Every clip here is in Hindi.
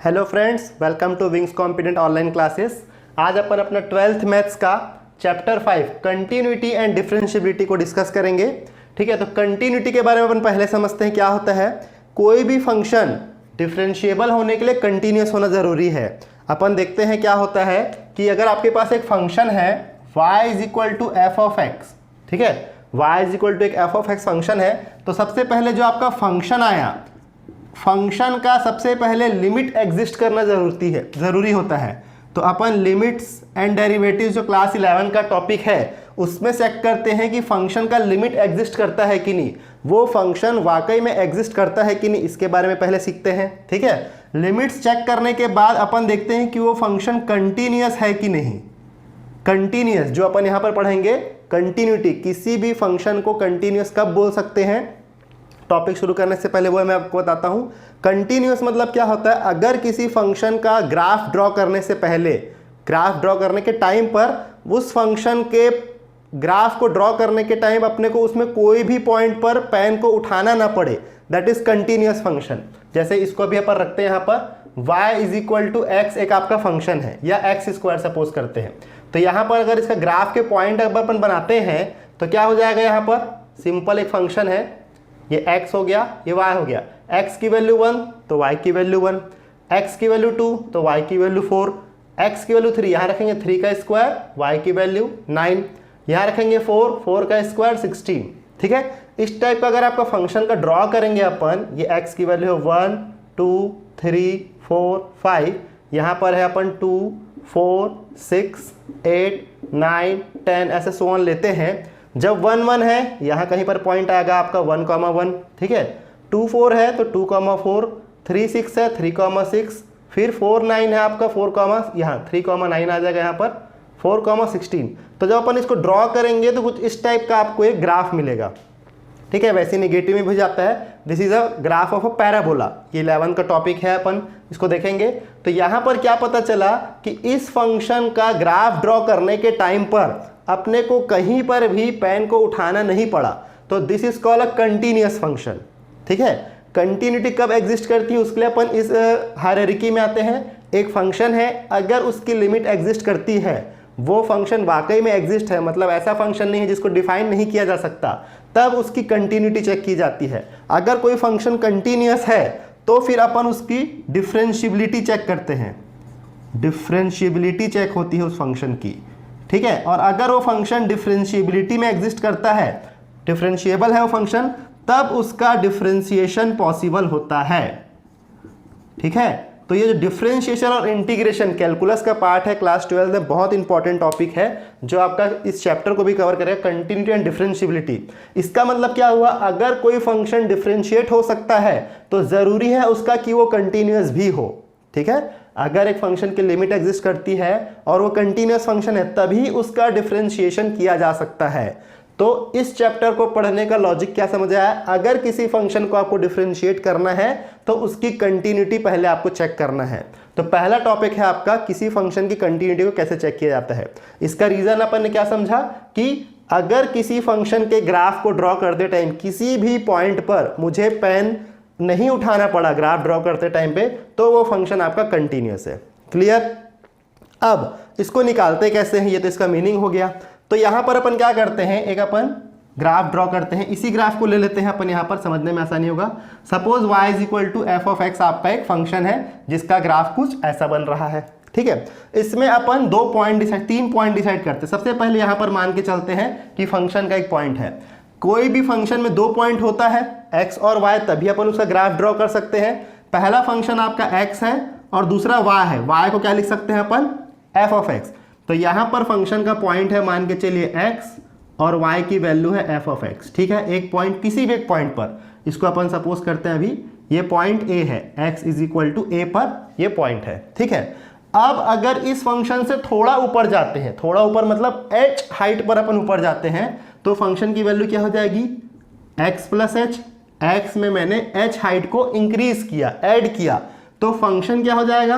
Hello friends, welcome to Wings Competent online classes. आज अपन अपना 12th मैथ्स का चैप्टर 5 कंटिन्यूटी एंड डिफरेंशिएबिलिटी को डिस्कस करेंगे। ठीक है, तो कंटिन्यूटी के बारे में अपन पहले समझते हैं क्या होता है। कोई भी फंक्शन डिफरेंशिएबल होने के लिए कंटिन्यूस होना ज़रूरी है। अपन देखते हैं क्या होता है कि अगर आपके पास एक फंक्शन है y is equal to f of x, ठीक है, y इज इक्वल टू एक एफ ऑफ एक्स फंक्शन है, तो सबसे पहले जो आपका फंक्शन आया, फंक्शन का सबसे पहले लिमिट एग्जिस्ट करना ज़रूरी होता है। तो अपन लिमिट्स एंड डेरिवेटिव्स जो क्लास 11 का टॉपिक है उसमें चेक करते हैं कि फंक्शन का लिमिट एग्जिस्ट करता है कि नहीं, वो फंक्शन वाकई में एग्जिस्ट करता है कि नहीं, इसके बारे में पहले सीखते हैं। ठीक है, लिमिट्स चेक करने के बाद अपन देखते हैं कि वो फंक्शन कंटिन्यूअस है कि नहीं। कंटिन्यूअस जो अपन यहाँ पर पढ़ेंगे, कंटिन्यूटी, किसी भी फंक्शन को कंटिन्यूअस कब बोल सकते हैं, टॉपिक शुरू करने से पहले वो मैं आपको बताता हूं। कंटिन्यूअस मतलब क्या होता है, अगर किसी फंक्शन का ग्राफ ड्रॉ करने से पहले, ग्राफ ड्रॉ करने के टाइम पर, उस फंक्शन के ग्राफ को ड्रॉ करने के टाइम अपने को उसमें कोई भी पॉइंट पर पेन को उठाना ना पड़े, दैट इज कंटिन्यूअस फंक्शन। जैसे इसको भी अपन रखते हैं यहाँ पर y is equal to x, एक आपका फंक्शन है, या एक्स स्क्वायर सपोज करते हैं। तो यहाँ पर अगर इसका ग्राफ के पॉइंट अगर अपन बनाते हैं तो क्या हो जाएगा, यहाँ पर सिंपल एक फंक्शन है, ये x हो गया, ये y हो गया। x की वैल्यू 1 तो y की वैल्यू 1, x की वैल्यू 2 तो y की वैल्यू 4, x की वैल्यू 3, यहाँ रखेंगे 3 का स्क्वायर, y की वैल्यू 9, यहाँ रखेंगे 4 का स्क्वायर 16। ठीक है, इस टाइप का अगर आपका फंक्शन का ड्रॉ करेंगे अपन, ये x की वैल्यू है 1 2 3 4 5, यहाँ पर है अपन 2 4 6 8 9 10 ऐसे सोन लेते हैं। जब 1 1 है यहाँ कहीं पर पॉइंट आएगा आपका 1,1, ठीक है, 2 4 है तो 2,4, 3 6 है 3,6, फिर 4 9 है आपका 4, यहाँ 3,9 आ जाएगा, यहाँ पर 4,16। तो जब अपन इसको ड्रॉ करेंगे तो कुछ इस टाइप का आपको एक ग्राफ मिलेगा। ठीक है, वैसे नेगेटिव में भी जाता है, this is a graph of a parabola. ये 11 का टॉपिक है, अपन इसको देखेंगे। तो यहाँ पर क्या पता चला कि इस फंक्शन का ग्राफ ड्रॉ करने के टाइम पर अपने को कहीं पर भी पेन को उठाना नहीं पड़ा, तो this is called a continuous function. ठीक है, कंटिन्यूटी कब एग्जिस्ट करती है उसके लिए अपन इस हायरार्की में आते हैं। एक फंक्शन है, अगर उसकी लिमिट एग्जिस्ट करती है, वो फंक्शन वाकई में एग्जिस्ट है, मतलब ऐसा फंक्शन नहीं है जिसको डिफाइन नहीं किया जा सकता, तब उसकी कंटिन्यूटी चेक की जाती है। अगर कोई फंक्शन कंटिन्यूअस है तो फिर अपन उसकी डिफरेंशिएबिलिटी चेक करते हैं, डिफरेंशिएबिलिटी चेक होती है उस फंक्शन की। ठीक है, और अगर वो फंक्शन डिफरेंशिएबिलिटी में एग्जिस्ट करता है, डिफरेंशिएबल है वो फंक्शन, तब उसका डिफरेंशिएशन पॉसिबल होता है। ठीक है, तो ये जो डिफरेंशिएशन और इंटीग्रेशन कैलकुलस का पार्ट है क्लास 12 में, बहुत इंपॉर्टेंट टॉपिक है जो आपका इस चैप्टर को भी कवर करेगा, कंटिन्यूटी एंड डिफरेंशिएबिलिटी। इसका मतलब क्या हुआ, अगर कोई फंक्शन डिफरेंशिएट हो सकता है तो जरूरी है उसका कि वो कंटिन्यूअस भी हो। ठीक है, अगर एक फंक्शन की लिमिट एग्जिस्ट करती है और वो कंटिन्यूअस फंक्शन है, तभी उसका डिफरेंशिएशन किया जा सकता है। तो इस चैप्टर को पढ़ने का लॉजिक क्या समझ आया, अगर किसी फंक्शन को आपको डिफरेंशिएट करना है तो उसकी कंटिन्यूटी पहले आपको चेक करना है। तो पहला टॉपिक है आपका, किसी फंक्शन की कंटिन्यूटी को कैसे चेक किया जाता है। इसका रीजन अपन ने क्या समझा कि अगर किसी फंक्शन के ग्राफ को ड्रॉ करते टाइम किसी भी पॉइंट पर मुझे पेन नहीं उठाना पड़ा ग्राफ ड्रॉ करते टाइम पे, तो वो फंक्शन आपका कंटिन्यूअस है। क्लियर। अब इसको निकालते कैसे हैं, ये तो इसका मीनिंग हो गया। तो यहां पर अपन क्या करते हैं, एक अपन ग्राफ ड्रॉ करते हैं, इसी ग्राफ को ले लेते हैं अपन, यहां पर समझने में आसानी होगा। Suppose y is equal to f of x आपका एक फंक्शन है जिसका ग्राफ कुछ ऐसा बन रहा है। ठीक है, इसमें अपन 3 पॉइंट डिसाइड करते हैं। सबसे पहले यहां पर मान के चलते हैं कि फंक्शन का एक पॉइंट है। कोई भी फंक्शन में 2 पॉइंट होता है, x और y, तभी अपन उसका ग्राफ ड्रॉ कर सकते हैं। पहला फंक्शन आपका x है और दूसरा y है, y को क्या लिख सकते हैं अपन, f ऑफ x। तो यहां पर फंक्शन का पॉइंट है, मान के चलिए x, और y की वैल्यू है f ऑफ x। ठीक है, एक पॉइंट, किसी भी एक पॉइंट पर, इसको अपन सपोज करते हैं अभी ये पॉइंट a है, x is equal to a पर ये पॉइंट है। ठीक है, अब अगर इस फंक्शन से थोड़ा ऊपर जाते हैं, थोड़ा ऊपर मतलब h हाइट पर अपन ऊपर जाते हैं, तो फंक्शन की वैल्यू क्या हो जाएगी, x प्लस एच। x में मैंने h हाइट को इंक्रीज किया, ऐड किया, तो फंक्शन क्या हो जाएगा,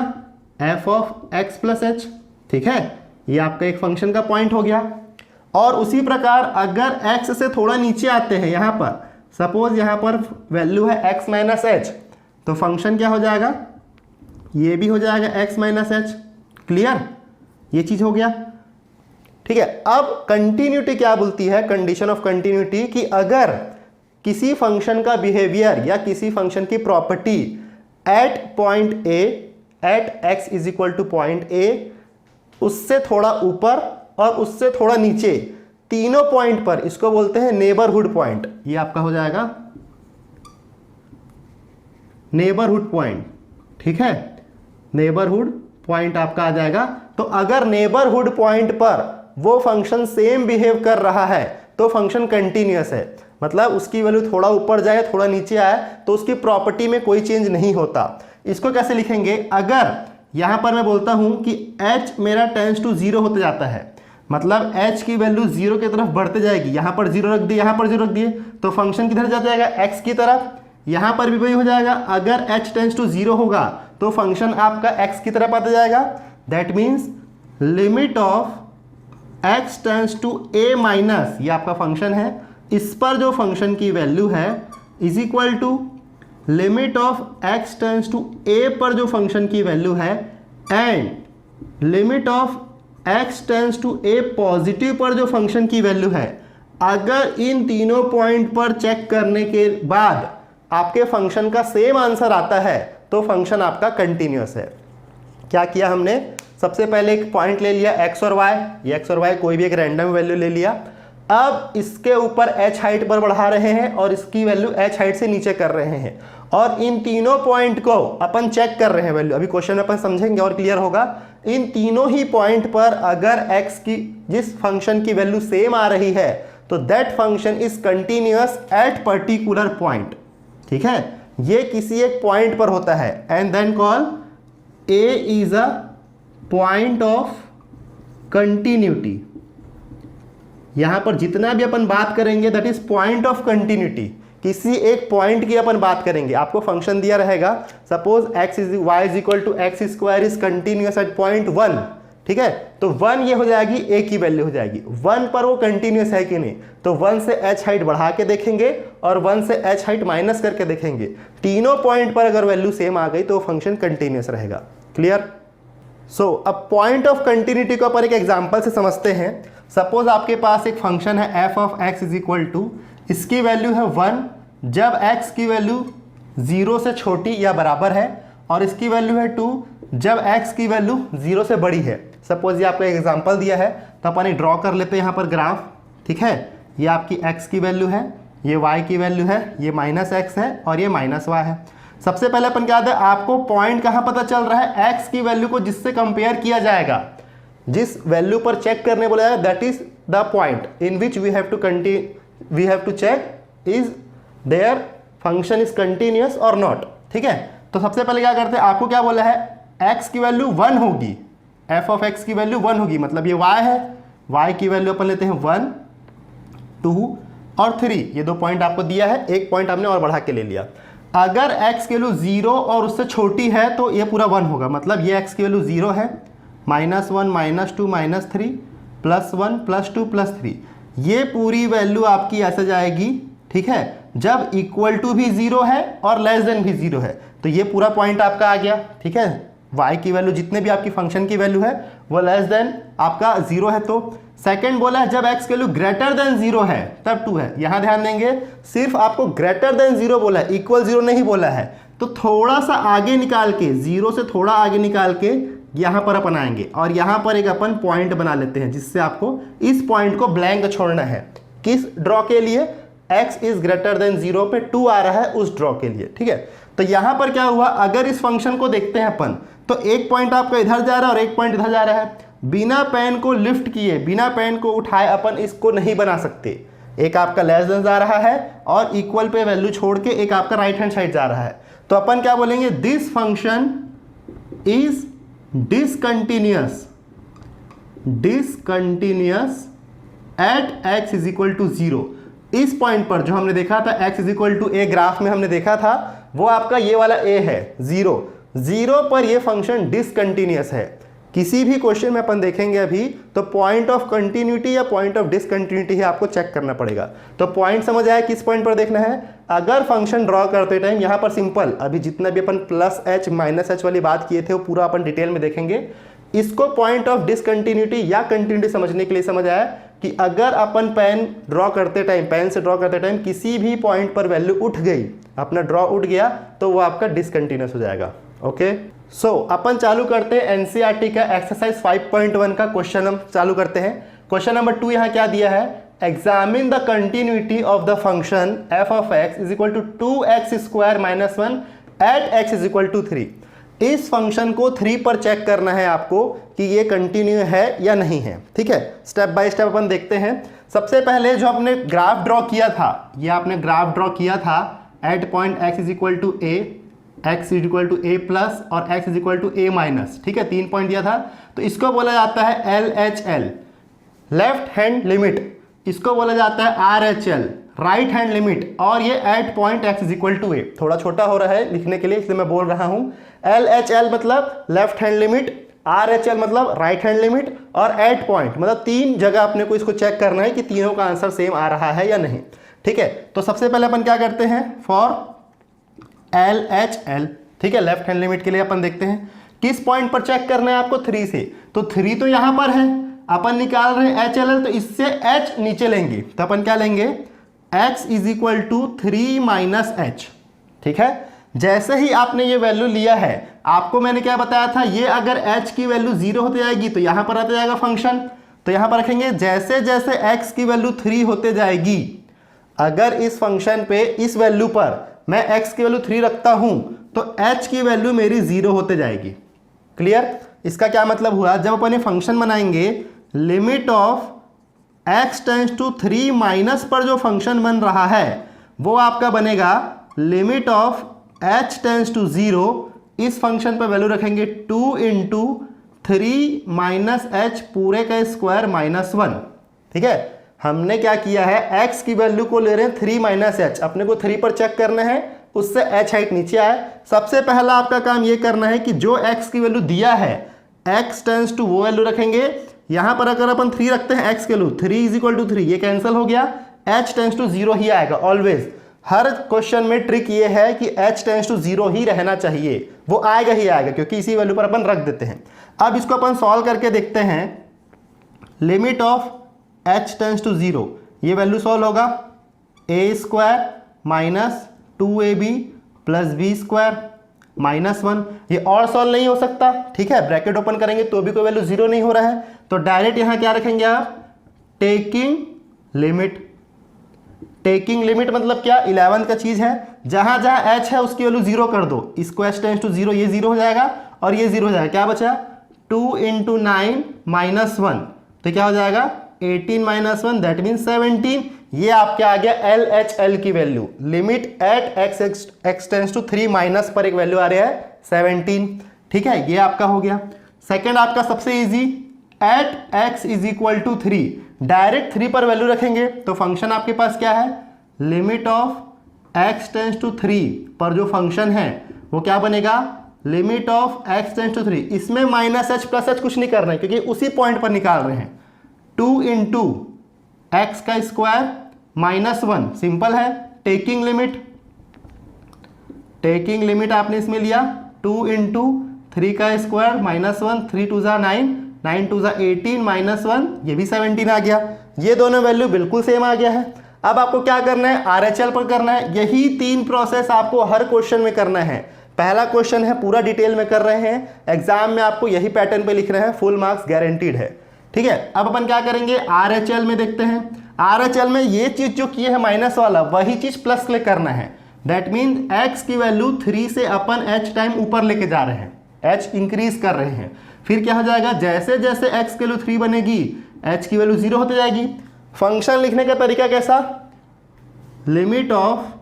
f of x plus H. ठीक है, ये आपका एक फंक्शन का पॉइंट हो गया। और उसी प्रकार अगर x से थोड़ा नीचे आते हैं, यहां पर सपोज यहां पर वैल्यू है x माइनस एच, तो फंक्शन क्या हो जाएगा, ये भी हो जाएगा x माइनस एच। क्लियर, ये चीज हो गया। ठीक है, अब कंटिन्यूटी क्या बोलती है, कंडीशन ऑफ कंटिन्यूटी, कि अगर किसी फंक्शन का बिहेवियर या किसी फंक्शन की property at point a, at x is equal to point a, उससे थोड़ा ऊपर और उससे थोड़ा नीचे, तीनों पॉइंट पर, इसको बोलते हैं नेबरहुड पॉइंट। ये आपका हो जाएगा नेबरहुड पॉइंट। ठीक है, नेबरहुड पॉइंट आपका आ जाएगा। तो अगर नेबरहुड पॉइंट पर वो फंक्शन सेम बिहेव कर रहा है तो फंक्शन कंटिन्यूअस है। मतलब उसकी वैल्यू थोड़ा ऊपर जाए थोड़ा नीचे आए तो उसकी प्रॉपर्टी में कोई चेंज नहीं होता। इसको कैसे लिखेंगे, अगर यहां पर मैं बोलता हूं कि h मेरा टेंस टू 0 होते जाता है, मतलब h की वैल्यू 0 की तरफ बढ़ते जाएगी, यहां पर 0 रख दिए, यहां पर 0 रख दिए, तो फंक्शन किधर जा जाएगा, x की तरफ। यहां पर भी वही हो जाएगा, अगर h टेंस टू 0 होगा तो फंक्शन आपका x की तरफ आता जाएगा। That means limit of x tends to a minus, ये आपका फंक्शन है, इस पर जो फंक्शन की वैल्यू है is equal to limit of x tends to a पर जो फंक्शन की वैल्यू है and limit of x tends to a positive पर जो फंक्शन की वैल्यू है। अगर इन तीनों पॉइंट पर चेक करने के बाद आपके फंक्शन का सेम आंसर आता है तो फंक्शन आपका कंटिन्यूअस है। क्या किया हमने, सबसे पहले एक पॉइंट ले लिया x और y, ये x और y कोई भी एक रैंडम वैल्यू ले लिया। अब इसके ऊपर h हाइट पर बढ़ा रहे हैं और इसकी वैल्यू h हाइट से नीचे कर रहे हैं और इन तीनों पॉइंट को अपन चेक कर रहे हैं वैल्यू। अभी क्वेश्चन में अपन समझेंगे और क्लियर होगा। इन तीनों ही पॉइंट पर अगर x की जिस फंक्शन की वैल्यू सेम आ रही है तो that function is continuous at particular point. ठीक है, ये किसी एक पॉइंट पर होता है and then call a is a point of continuity. यहां पर जितना भी अपन बात करेंगे that is point of continuity, किसी एक पॉइंट की अपन बात करेंगे। आपको फंक्शन दिया रहेगा, suppose x is y is equal to x square is continuous at point 1। ठीक है, तो 1 ये हो जाएगी, a की वैल्यू हो जाएगी 1 पर वो कंटिन्यूअस है कि नहीं, तो 1 से h हाइट बढ़ा के देखेंगे और 1 से h हाइट माइनस करके देखेंगे। तीनों पॉइंट पर अगर वैल्यू सेम आ गई तो फंक्शन कंटिन्यूअस रहेगा। क्लियर। सो अब पॉइंट ऑफ कंटिन्यूटी को अपन एक एग्जांपल से समझते हैं। सपोज आपके पास एक फंक्शन है f of x is equal to, इसकी वैल्यू है 1 जब x की वैल्यू 0 से छोटी या बराबर है और इसकी वैल्यू है 2 जब x की वैल्यू 0 से बड़ी है। सपोज ये आपको एक एग्जांपल दिया है तो अपन ड्रॉ कर लेते हैं यहाँ पर ग्राफ। ठीक है, ये आपकी x की वैल्यू है, ये y की वैल्यू है, ये माइनस x है और ये माइनस y है। सबसे पहले अपन क्या है, आपको पॉइंट कहाँ पता चल रहा है, x की वैल्यू को जिससे कंपेयर किया जाएगा, जिस वैल्यू पर चेक करने बोला है that is the point in which we have to check is there function is continuous और नॉट। ठीक है, तो सबसे पहले क्या करते हैं, आपको क्या बोला है, x की वैल्यू 1 होगी, f ऑफ x की वैल्यू 1 होगी, मतलब ये y है, y की वैल्यू अपन लेते हैं 1, 2 और 3, ये 2 पॉइंट आपको दिया है, एक पॉइंट हमने और बढ़ा के ले लिया। अगर x की वैल्यू 0 और उससे छोटी है तो ये पूरा 1 होगा, मतलब ये x की वैल्यू 0 है, -1 -2 -3 +1 +2 +3, ये पूरी वैल्यू आपकी ऐसे जाएगी। ठीक है, जब इक्वल टू भी 0 है और लेस देन भी 0 है तो ये पूरा पॉइंट आपका आ गया। ठीक है, y की वैल्यू जितने भी आपकी फंक्शन की वैल्यू है वो लेस देन आपका 0 है। तो सेकंड बोला है जब x की वैल्यू ग्रेटर देन 0 है तब 2 है। यहां ध्यान देंगे, सिर्फ आपको ग्रेटर देन 0 बोला है, इक्वल 0 नहीं बोला है, तो थोड़ा सा आगे निकाल के, 0 से थोड़ा आगे निकाल के यहां पर अपन आएंगे और यहां पर एक अपन पॉइंट बना लेते हैं जिससे आपको इस पॉइंट को ब्लैंक छोड़ना है। किस ड्रॉ के लिए, x इज ग्रेटर देन 0 पे 2 आ रहा है उस ड्रॉ के लिए। ठीक है, तो यहां पर क्या हुआ, अगर इस फंक्शन को देखते हैं अपन तो एक पॉइंट आपका इधर जा रहा है और एक पॉइंट इधर जा रहा है। बिना पेन को लिफ्ट किए, बिना पेन को उठाए अपन इसको नहीं बना सकते। एक आपका लेस देन जा रहा है और इक्वल पे वैल्यू छोड़ के एक आपका राइट हैंड साइड जा रहा है, तो अपन क्या बोलेंगे, this function is discontinuous at x is equal to 0। इस पॉइंट पर जो हमने देखा था x is equal to a, graph में हमने देखा था वो आपका ये वाला a है, 0 पर ये फंक्शन डिसकंटिन्यूअस है। किसी भी क्वेश्चन में अपन देखेंगे अभी तो पॉइंट ऑफ कंटिन्यूटी या पॉइंट ऑफ डिसकंटिन्यूटी है आपको चेक करना पड़ेगा। तो पॉइंट समझ आया, किस पॉइंट पर देखना है, अगर फंक्शन ड्रॉ करते टाइम यहाँ पर सिंपल, अभी जितना भी अपन प्लस एच माइनस एच वाली बात किए थे वो पूरा अपन डिटेल में देखेंगे। इसको पॉइंट ऑफ डिसकंटिन्यूटी या कंटिन्यूटी समझने के लिए समझ आया कि अगर अपन पेन से ड्रॉ करते टाइम किसी भी पॉइंट पर वैल्यू उठ गई, अपना ड्रॉ उठ गया, तो वो आपका डिसकंटिन्यूस हो जाएगा। ओके, सो अपन चालू करते हैं एनसीईआरटी का एक्सरसाइज 5.1 का क्वेश्चन हम चालू करते हैं। क्वेश्चन नंबर 2 यहाँ क्या दिया है, examine the continuity of the function f of x is equal to 2x² - 1 at x is equal to 3। इस फंक्शन को 3 पर चेक करना है आपको कि ये कंटिन्यू है या नहीं है। ठीक है, स्टेप बाय स्टेप अपन देखते हैं। सबसे पहले जो आपने ग्राफ ड्रॉ किया था, ये आपने ग्राफ ड्रॉ किया था at point x is equal to a, x is equal to a plus और x is equal to a minus. ठीक है, 3 पॉइंट दिया था, तो इसको बोला जाता है LHL, लेफ्ट हैंड लिमिट। इसको बोला जाता है RHL, राइट हैंड लिमिट। और ये at point x is equal to a, थोड़ा छोटा हो रहा है लिखने के लिए इसलिए मैं बोल रहा हूं। LHL मतलब लेफ्ट हैंड लिमिट, RHL मतलब राइट हैंड लिमिट, और एट पॉइंट मतलब 3 जगह अपने को इसको चेक करना है कि तीनों का आंसर सेम आ रहा है या नहीं। ठीक है, तो सबसे पहले अपन क्या करते हैं, फॉर LHL, ठीक है, लेफ्ट हैंड लिमिट के लिए अपन देखते हैं किस पॉइंट पर चेक करना है आपको, 3 से। तो 3 तो यहां पर है, अपन निकाल रहे हैं HLL, तो इससे h नीचे लेंगे, तो अपन क्या लेंगे, x is equal to 3 minus h। ठीक है, जैसे ही आपने ये वैल्यू लिया है, आपको मैंने क्या बताया था, ये अगर h की वैल्यू 0 होते जाएगी तो यहां पर आता जाएगा फंक्शन, तो यहां पर रखेंगे जैसे जैसे x की वैल्यू 3 होते जाएगी, अगर इस फंक्शन पे इस वैल्यू पर मैं x की वैल्यू 3 रखता हूं तो h की वैल्यू मेरी 0 होते जाएगी। क्लियर, इसका क्या मतलब हुआ, जब अपन ये फंक्शन बनाएंगे, limit of x tends to 3 minus पर जो फंक्शन बन रहा है वो आपका बनेगा limit of h tends to 0। इस फंक्शन पर वैल्यू रखेंगे 2 इंटू 3 माइनस h पूरे का स्क्वायर माइनस 1। ठीक है, हमने क्या किया है, x की वैल्यू को ले रहे हैं 3 माइनस h, अपने को 3 पर चेक करना है, उससे h हाइट नीचे आए। सबसे पहला आपका काम ये करना है कि जो x की वैल्यू दिया है, x टेंड्स टू वो वैल्यू रखेंगे। यहां पर अगर अपन 3 रखते हैं x की वैल्यू 3 इज इक्वल टू 3, ये कैंसिल हो गया, h टेंड्स टू 0 ही आएगा ऑलवेज। हर क्वेश्चन में ट्रिक ये है कि h टेंड्स टू 0 ही रहना चाहिए, वो आएगा ही आएगा, क्योंकि इसी वैल्यू पर अपन रख देते हैं। अब इसको अपन सॉल्व करके देखते हैं, limit of h tends to 0, ये वैल्यू सॉल्व होगा a² minus 2ab plus b² minus 1। ये और सॉल्व नहीं हो सकता, ठीक है, ब्रैकेट ओपन करेंगे तो भी कोई वैल्यू 0 नहीं हो रहा है, तो डायरेक्ट यहां क्या रखेंगे आप, टेकिंग लिमिट। टेकिंग लिमिट मतलब क्या, 11 का चीज है, जहां जहां h है उसकी वैल्यू 0 कर दो, इसको h टेंड्स टू 0, ये 0 हो जाएगा और ये 0 हो जाएगा, क्या बचा 2 इंटू 9 माइनस 1, तो क्या हो जाएगा 18 माइनस 1 दैट मीन 17। ये आपके आ गया LHL की value, limit at x tends to 3 minus पर एक वैल्यू आ रहा है 17। ठीक है, ये आपका हो गया। सेकंड आपका सबसे easy, at x is equal to 3, direct 3 पर वैल्यू रखेंगे, तो फंक्शन आपके पास क्या है, limit of x tends to 3 पर जो फंक्शन है वो क्या बनेगा, limit of x tends to 3। इसमें माइनस h प्लस h कुछ नहीं कर रहे हैं क्योंकि उसी पॉइंट पर निकाल रहे हैं, 2 इंटू एक्स का स्क्वायर माइनस 1, सिंपल है। टेकिंग लिमिट आपने इसमें लिया 2 इंटू 3 का स्क्वायर माइनस 1, 3 2 ज़ा 9, 9 2 ज़ा 18 माइनस 1, ये भी 17 आ गया। ये दोनों वैल्यू बिल्कुल सेम आ गया है। अब आपको क्या करना है, RHL पर करना है। यही 3 प्रोसेस आपको हर क्वेश्चन में करना है। पहला क्वेश्चन है पूरा डिटेल में कर रहे हैं, एग्जाम में आपको यही पैटर्न पे लिख रहे हैं, फुल मार्क्स गारंटीड है। ठीक है, अब अपन क्या करेंगे, RHL में देखते हैं। RHL में ये चीज जो किए है माइनस वाला, वही चीज प्लस ले करना है। दैट मीन x की वैल्यू 3 से अपन h टाइम ऊपर लेके जा रहे हैं, h इंक्रीज कर रहे हैं। फिर क्या हो जाएगा, जैसे जैसे x की वैल्यू 3 बनेगी h की वैल्यू 0 होते जाएगी। फंक्शन लिखने का तरीका कैसा, limit of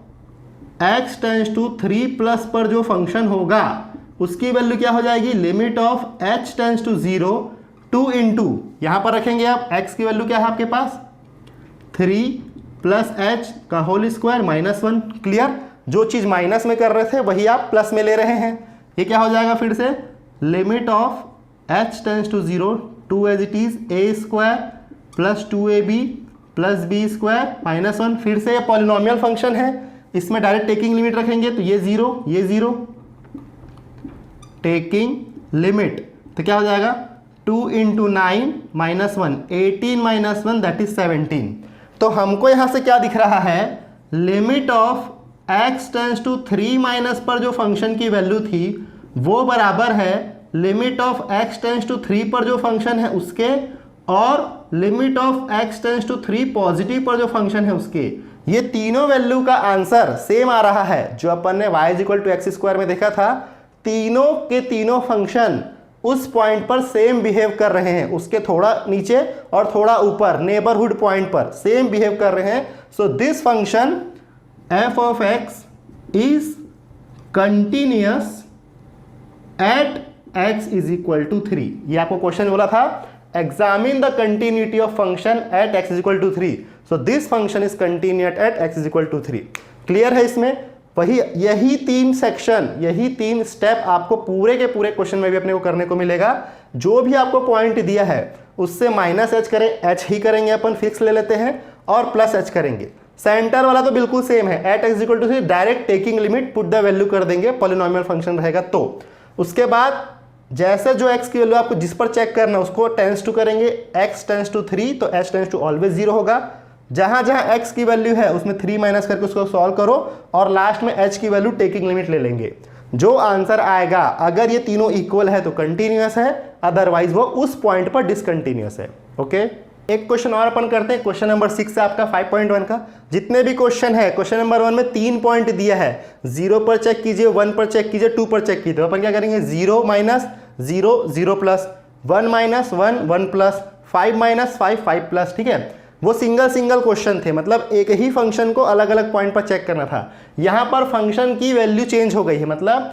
x tends to 3 plus पर जो फंक्शन होगा उसकी वैल्यू क्या हो जाएगी, limit of h tends to 0 2 into, यहां पर रखेंगे आप x की वैल्यू क्या है आपके पास 3 प्लस h का होल स्क्वायर माइनस 1। क्लियर, जो चीज माइनस में कर रहे थे वही आप प्लस में ले रहे हैं। ये क्या हो जाएगा फिर से, limit of h tends to 0 2 as it is a square plus 2ab plus b square minus 1। फिर से ये पॉलिनोमियल फंक्शन है, इसमें डायरेक्ट टेकिंग लिमिट रखेंगे तो ये जीरो टेकिंग लिमिट, तो क्या हो जाएगा 2 into 9 minus 1, 18 minus 1 that is 17। तो हमको यहां से क्या दिख रहा है, limit of x tends to 3 minus पर जो फंक्शन की वैल्यू थी वो बराबर है limit of x tends to 3 पर जो फंक्शन है उसके, और limit of x tends to 3 positive पर जो फंक्शन है उसके। ये तीनों वैल्यू का आंसर सेम आ रहा है जो अपन ने y equal to x square में देखा था। तीनों के तीनों फंक्शन उस पॉइंट पर सेम बिहेव कर रहे हैं, उसके थोड़ा नीचे और थोड़ा ऊपर नेबरहुड पॉइंट पर सेम बिहेव कर रहे हैं। So this function f of x is continuous at x is equal to 3। ये आपको क्वेश्चन बोला था, examine the continuity of function at x is equal to 3। So this function is continuous at x is equal to 3। Clear है इसमें? वही यही 3 सेक्शन, यही 3 स्टेप आपको पूरे के पूरे क्वेश्चन में भी अपने को करने को मिलेगा। जो भी आपको पॉइंट दिया है उससे माइनस एच करें, एच ही करेंगे अपन, फिक्स ले लेते हैं, और प्लस एच करेंगे। सेंटर वाला तो बिल्कुल सेम है, at x equal to 3 direct taking limit put the value कर देंगे, पॉलिनोमियल फंक्शन रहेगा। तो उसके बाद जैसे जो x की वैल्यू आपको जिस पर चेक करना है उसको टेंस टू करेंगे, x टेंस टू 3 तो h टेंस टू ऑलवेज 0 होगा। जहां जहां x की वैल्यू है उसमें 3 माइनस करके उसको सॉल्व करो और लास्ट में h की वैल्यू टेकिंग लिमिट ले लेंगे। जो आंसर आएगा अगर ये तीनों इक्वल है तो कंटिन्यूअस है, अदरवाइज वो उस पॉइंट पर डिसकंटिन्यूअस है। ओके, एक क्वेश्चन और अपन करते हैं, क्वेश्चन नंबर 6 है आपका 5.1 का। जितने भी क्वेश्चन है क्वेश्चन नंबर 1 में 3 पॉइंट दिया है, 0 पर चेक कीजिए, 1 पर चेक कीजिए, 2 पर चेक कीजिए। तो अपन क्या करेंगे, 0 minus 0 0 plus, 1 minus 1 1 plus, 5 minus 5 5 plus. ठीक है, वो सिंगल क्वेश्चन थे, मतलब एक ही फंक्शन को अलग अलग पॉइंट पर चेक करना था। यहां पर फंक्शन की वैल्यू चेंज हो गई है, मतलब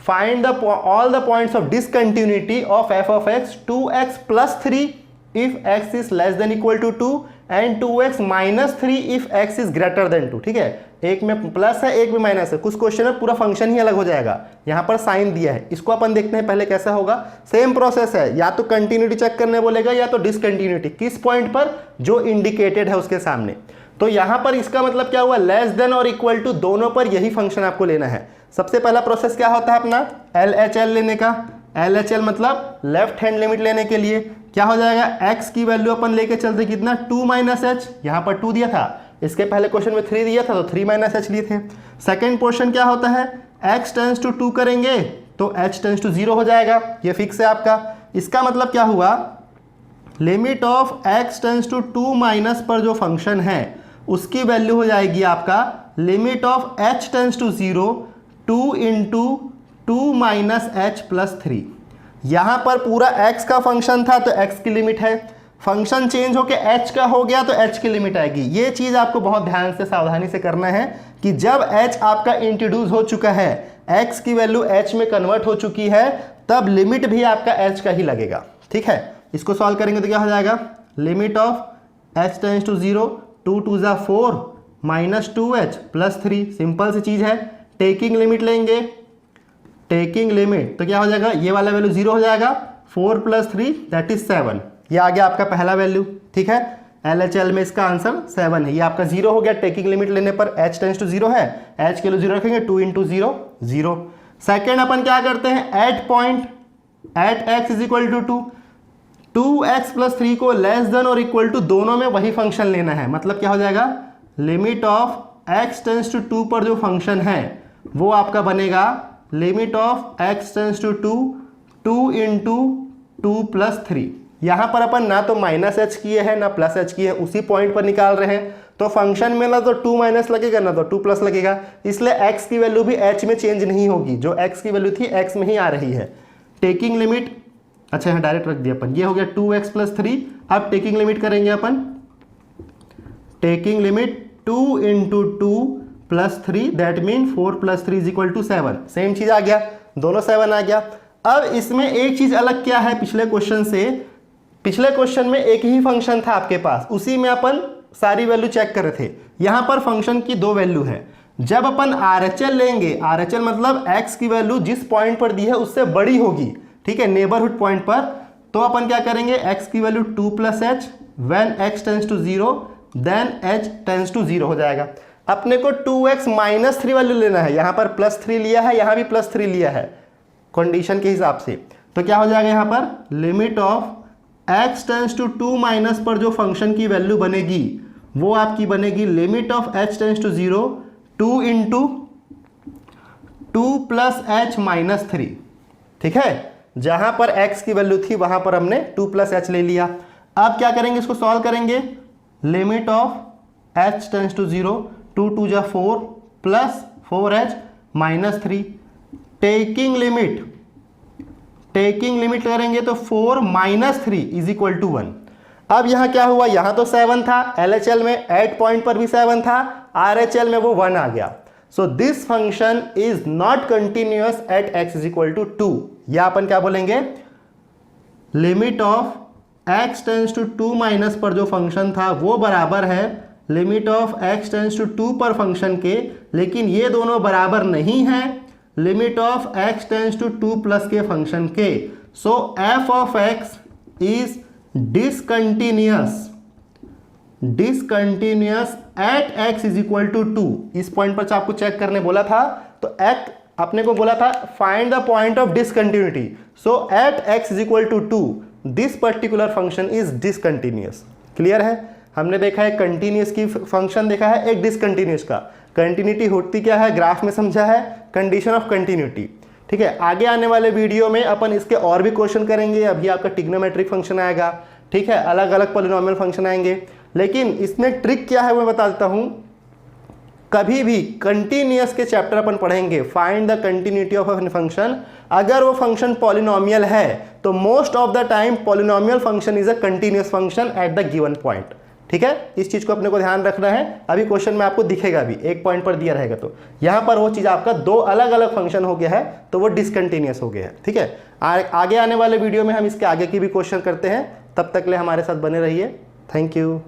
find the all the points of discontinuity of f of x 2x plus 3 if x is less than equal to 2 and 2x minus 3 if x is greater than 2। ठीक है, एक में प्लस है एक में माइनस है, कुछ क्वेश्चन में पूरा फंक्शन ही अलग हो जाएगा, यहाँ पर साइन दिया है। इसको अपन देखते हैं पहले कैसा होगा। सेम प्रोसेस है, या तो कंटिन्यूटी चेक करने बोलेगा या तो डिसकंटिन्यूटी, किस पॉइंट पर जो इंडिकेटेड है उसके सामने। तो यहाँ पर इसका मतलब क्या हुआ, लेस देन और इक्वल टू दोनों पर यही फंक्शन आपको लेना है। सबसे पहला प्रोसेस क्या होता है अपना, LHL लेने का। LHL मतलब लेफ्ट हैंड लिमिट लेने के लिए क्या हो जाएगा, x की वैल्यू अपन लेके चलते कितना 2 माइनस एच, यहाँ पर 2 दिया था, इसके पहले क्वेश्चन में 3 दिया था तो 3 माइनस एच लिए थे। सेकंड पोर्शन क्या होता है, x टेंस टू 2 करेंगे तो h टेंस टू 0 हो जाएगा, ये फिक्स है आपका। इसका मतलब क्या हुआ, limit of x tends to 2 minus पर जो फंक्शन है उसकी वैल्यू हो जाएगी आपका limit of h tends to 0 2 into 2 minus h plus 3। यहां पर पूरा x का फंक्शन था तो x की लिमिट है, फंक्शन चेंज होके h का हो गया तो h की लिमिट आएगी। ये चीज आपको बहुत ध्यान से सावधानी से करना है कि जब h आपका इंट्रोड्यूस हो चुका है, x की वैल्यू h में कन्वर्ट हो चुकी है, तब लिमिट भी आपका h का ही लगेगा। ठीक है, इसको सॉल्व करेंगे तो क्या हो जाएगा, limit of h tends to 0 2 2 ज़ा 4 माइनस 2h प्लस 3। सिंपल सी चीज है, टेकिंग लिमिट लेंगे, टेकिंग लिमिट तो क्या हो जाएगा, ये वाला वैल्यू 0 हो जाएगा, 4 प्लस 3 दैट इज 7। ये आ गया आपका पहला वैल्यू। ठीक है, LHL में इसका आंसर 7 है। ये आपका 0 हो गया, टेकिंग लिमिट लेने पर h टेंस टू 0 है, h के लिए 0 रखेंगे, 2 इंटू 0 0। सेकेंड अपन क्या करते हैं, at point at x is equal to 2 2x plus 3 को लेस देन और इक्वल टू दोनों में वही फंक्शन लेना है। मतलब क्या हो जाएगा, limit of x tends to 2 पर जो फंक्शन है वो आपका बनेगा limit of x tends to 2 into 2 plus 3। यहां पर अपन ना तो माइनस एच किए हैं ना प्लस एच किए हैं, उसी पॉइंट पर निकाल रहे हैं, तो फंक्शन में ना तो 2 माइनस लगेगा ना तो 2 प्लस लगेगा, इसलिए x की वैल्यू भी h में चेंज नहीं होगी, जो x की वैल्यू थी x में ही आ रही है। टेकिंग लिमिट, अच्छा यहाँ डायरेक्ट रख दिया अपन, ये हो गया 2x प्लस 3। अब टेकिंग लिमिट करेंगे अपन, taking limit 2 into 2 plus 3 that mean 4 plus 3 is equal to 7। Same चीज आ गया, दोनों 7 आ गया। अब इसमें एक चीज अलग क्या है पिछले क्वेश्चन से, पिछले क्वेश्चन में एक ही फंक्शन था आपके पास, उसी में अपन सारी वैल्यू चेक कर रहे थे। यहां पर फंक्शन की 2 वैल्यू है। जब अपन RHL लेंगे, RHL मतलब x की वैल्यू जिस पॉइंट पर दी है उससे बड़ी होगी, ठीक है, नेबरहुड पॉइंट पर, तो अपन क्या करेंगे, x की value 2 plus h, when x tends to 0 then h tends to 0 हो जाएगा। अपने को 2x माइनस 3 वैल्यू लेना है। यहां पर +3 लिया है, यहां भी +3 लिया है कंडीशन के हिसाब से। तो क्या हो जाएगा यहां पर limit of x tends to 2 minus पर जो फंक्शन की वैल्यू बनेगी वो आपकी बनेगी limit of h tends to 0 2 into 2 plus h minus 3। ठीक है, जहां पर x की वैल्यू थी वहां पर हमने 2 प्लस h ले लिया। अब क्या करेंगे, इसको सॉल्व करेंगे। Limit of h tends to 0 2 2 जा 4 plus 4h minus 3। Taking limit करेंगे तो 4 माइनस 3 इज इक्वल टू 1। अब यहां क्या हुआ, यहां तो 7 था, LHL में 8 पॉइंट पर भी 7 था, RHL में वो 1 आ गया। So this function is not continuous at x is equal to 2। या अपन क्या बोलेंगे, limit of x tends to 2 minus पर जो फंक्शन था वो बराबर है limit of x tends to 2 पर फंक्शन के, लेकिन ये दोनों बराबर नहीं है limit of x tends to 2 plus के फंक्शन के। So f of x is discontinuous at x is equal to 2। इस पॉइंट पर आपको चेक करने बोला था, तो एक अपने को बोला था find the point of discontinuity. So at x is equal to 2 this particular function is discontinuous. Clear है, हमने देखा है कंटिन्यूअस की फंक्शन देखा है, एक डिसकंटिन्यूअस का। कंटिन्यूटी होती क्या है ग्राफ में समझा है, कंडीशन ऑफ कंटिन्यूटी। ठीक है, आगे आने वाले वीडियो में अपन इसके और भी क्वेश्चन करेंगे। अभी आपका ट्रिग्नोमेट्रिक फंक्शन आएगा, ठीक है, अलग अलग पॉलिनोमियल फंक्शन आएंगे। लेकिन इसमें ट्रिक क्या है मैं बता देता हूं। कभी भी कंटिन्यूअस के चैप्टर अपन पढ़ेंगे, find the continuity of a function. अगर वो फंक्शन पॉलिनोमियल है तो most of the time polynomial function is a continuous function at the given point. ठीक है, इस चीज को अपने को ध्यान रखना है। अभी क्वेश्चन में आपको दिखेगा भी, एक पॉइंट पर दिया रहेगा, तो यहां पर वो चीज आपका 2 अलग अलग फंक्शन हो गया है तो वो डिसकंटिन्यूअस हो गया है। ठीक है, आगे आने वाले वीडियो में हम इसके आगे की भी क्वेश्चन करते हैं। तब तक ले हमारे साथ बने रहिए। Thank you.